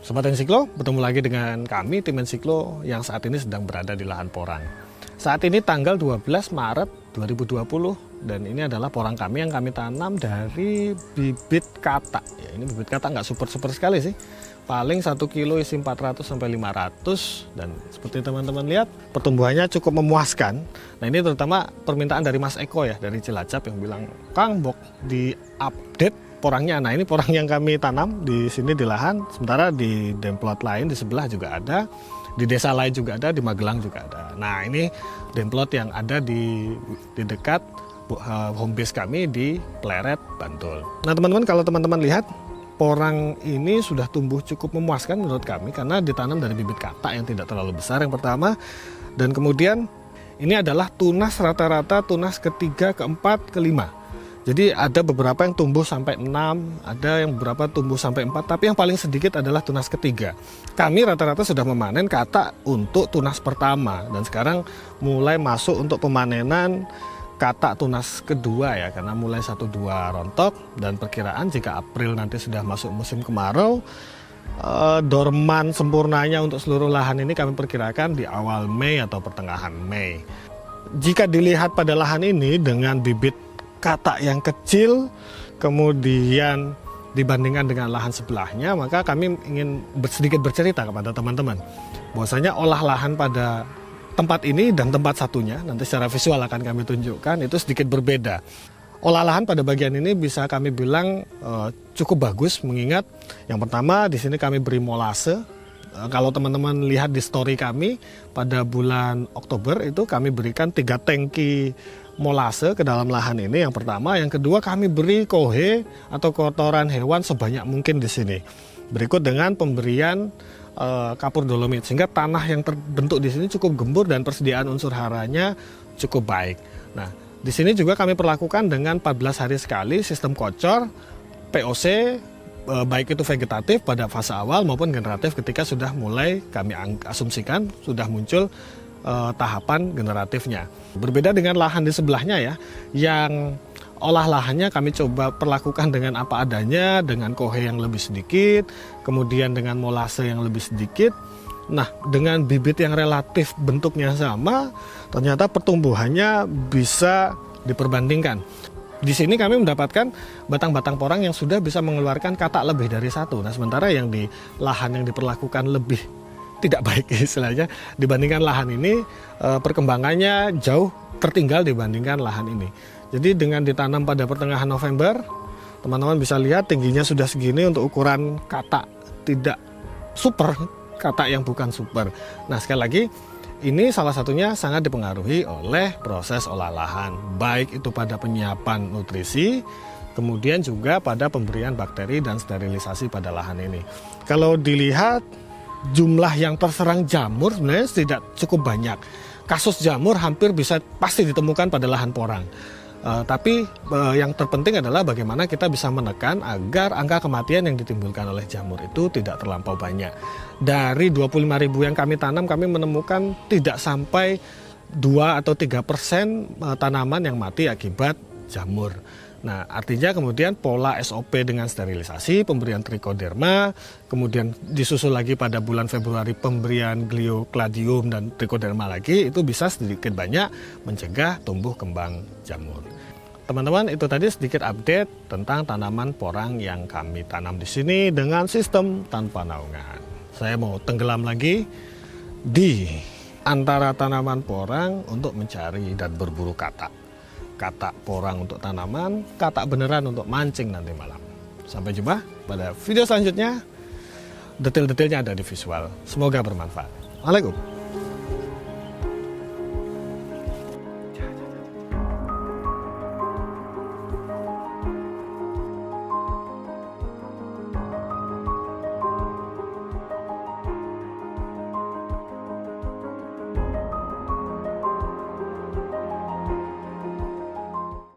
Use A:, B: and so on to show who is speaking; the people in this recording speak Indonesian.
A: Sobat Ensiklo, bertemu lagi dengan kami tim Ensiklo yang saat ini sedang berada di lahan porang. Saat ini tanggal 12 Maret 2020 dan ini adalah porang kami yang kami tanam dari bibit katak. Ya, ini bibit katak nggak super sekali sih. Paling 1 kilo isi 400 sampai 500 dan seperti teman-teman lihat pertumbuhannya cukup memuaskan. Nah, ini terutama permintaan dari Mas Eko ya dari Cilacap yang bilang, "Kang, Bok di-update porangnya." Nah, ini porang yang kami tanam di sini di lahan, sementara di demplot lain di sebelah juga ada, di desa lain juga ada, di Magelang juga ada. Nah, ini demplot yang ada di dekat home base kami di Pleret, Bantul. Nah, teman-teman, kalau teman-teman lihat porang ini sudah tumbuh cukup memuaskan menurut kami karena ditanam dari bibit katak yang tidak terlalu besar yang pertama, dan kemudian ini adalah tunas rata-rata tunas ketiga, keempat, kelima. Jadi ada beberapa yang tumbuh sampai 6, ada yang beberapa tumbuh sampai 4, tapi yang paling sedikit adalah tunas ketiga. Kami rata-rata sudah memanen katak untuk tunas pertama dan sekarang mulai masuk untuk pemanenan katak tunas kedua ya, karena mulai 1-2 rontok dan perkiraan jika April nanti sudah masuk musim kemarau, dorman sempurnanya untuk seluruh lahan ini kami perkirakan di awal Mei atau pertengahan Mei. Jika dilihat pada lahan ini dengan bibit katak yang kecil, kemudian dibandingkan dengan lahan sebelahnya, maka kami ingin sedikit bercerita kepada teman-teman bahwasanya olah lahan pada tempat ini dan tempat satunya, nanti secara visual akan kami tunjukkan, itu sedikit berbeda. Olah lahan pada bagian ini bisa kami bilang cukup bagus, mengingat yang pertama di sini kami beri molase. Kalau teman-teman lihat di story kami pada bulan Oktober itu kami berikan 3 tangki molase ke dalam lahan ini, yang pertama. Yang kedua, kami beri kohe atau kotoran hewan sebanyak mungkin di sini. Berikut dengan pemberian kapur dolomit, sehingga tanah yang terbentuk di sini cukup gembur dan persediaan unsur haranya cukup baik. Nah, di sini juga kami perlakukan dengan 14 hari sekali sistem kocor POC, baik itu vegetatif pada fase awal maupun generatif ketika sudah mulai kami asumsikan sudah muncul tahapan generatifnya. Berbeda dengan lahan di sebelahnya ya, yang olah lahannya kami coba perlakukan dengan apa adanya, dengan kohe yang lebih sedikit, kemudian dengan molase yang lebih sedikit. Nah, dengan bibit yang relatif bentuknya sama, ternyata pertumbuhannya bisa diperbandingkan. Di sini kami mendapatkan batang-batang porang yang sudah bisa mengeluarkan katak lebih dari 1. Nah, sementara yang di lahan yang diperlakukan lebih tidak baik istilahnya dibandingkan lahan ini, perkembangannya jauh tertinggal dibandingkan lahan ini. Jadi dengan ditanam pada pertengahan November, teman-teman bisa lihat tingginya sudah segini untuk ukuran katak tidak super, katak yang bukan super. Nah, sekali lagi ini salah satunya sangat dipengaruhi oleh proses olah lahan, baik itu pada penyiapan nutrisi, kemudian juga pada pemberian bakteri dan sterilisasi pada lahan ini. Kalau dilihat jumlah yang terserang jamur sebenarnya tidak cukup banyak. Kasus jamur hampir bisa pasti ditemukan pada lahan porang. Tapi yang terpenting adalah bagaimana kita bisa menekan agar angka kematian yang ditimbulkan oleh jamur itu tidak terlampau banyak. Dari 25.000 yang kami tanam, kami menemukan tidak sampai 2 atau 3% tanaman yang mati akibat jamur. Nah, artinya kemudian pola SOP dengan sterilisasi, pemberian trichoderma, kemudian disusul lagi pada bulan Februari pemberian gliocladium dan trichoderma lagi, itu bisa sedikit banyak mencegah tumbuh kembang jamur. Teman-teman, itu tadi sedikit update tentang tanaman porang yang kami tanam di sini dengan sistem tanpa naungan. Saya mau tenggelam lagi di antara tanaman porang untuk mencari dan berburu katak. Katak porang untuk tanaman, katak beneran untuk mancing nanti malam. Sampai jumpa pada video selanjutnya. Detail-detailnya ada di visual. Semoga bermanfaat. Waalaikumsalam.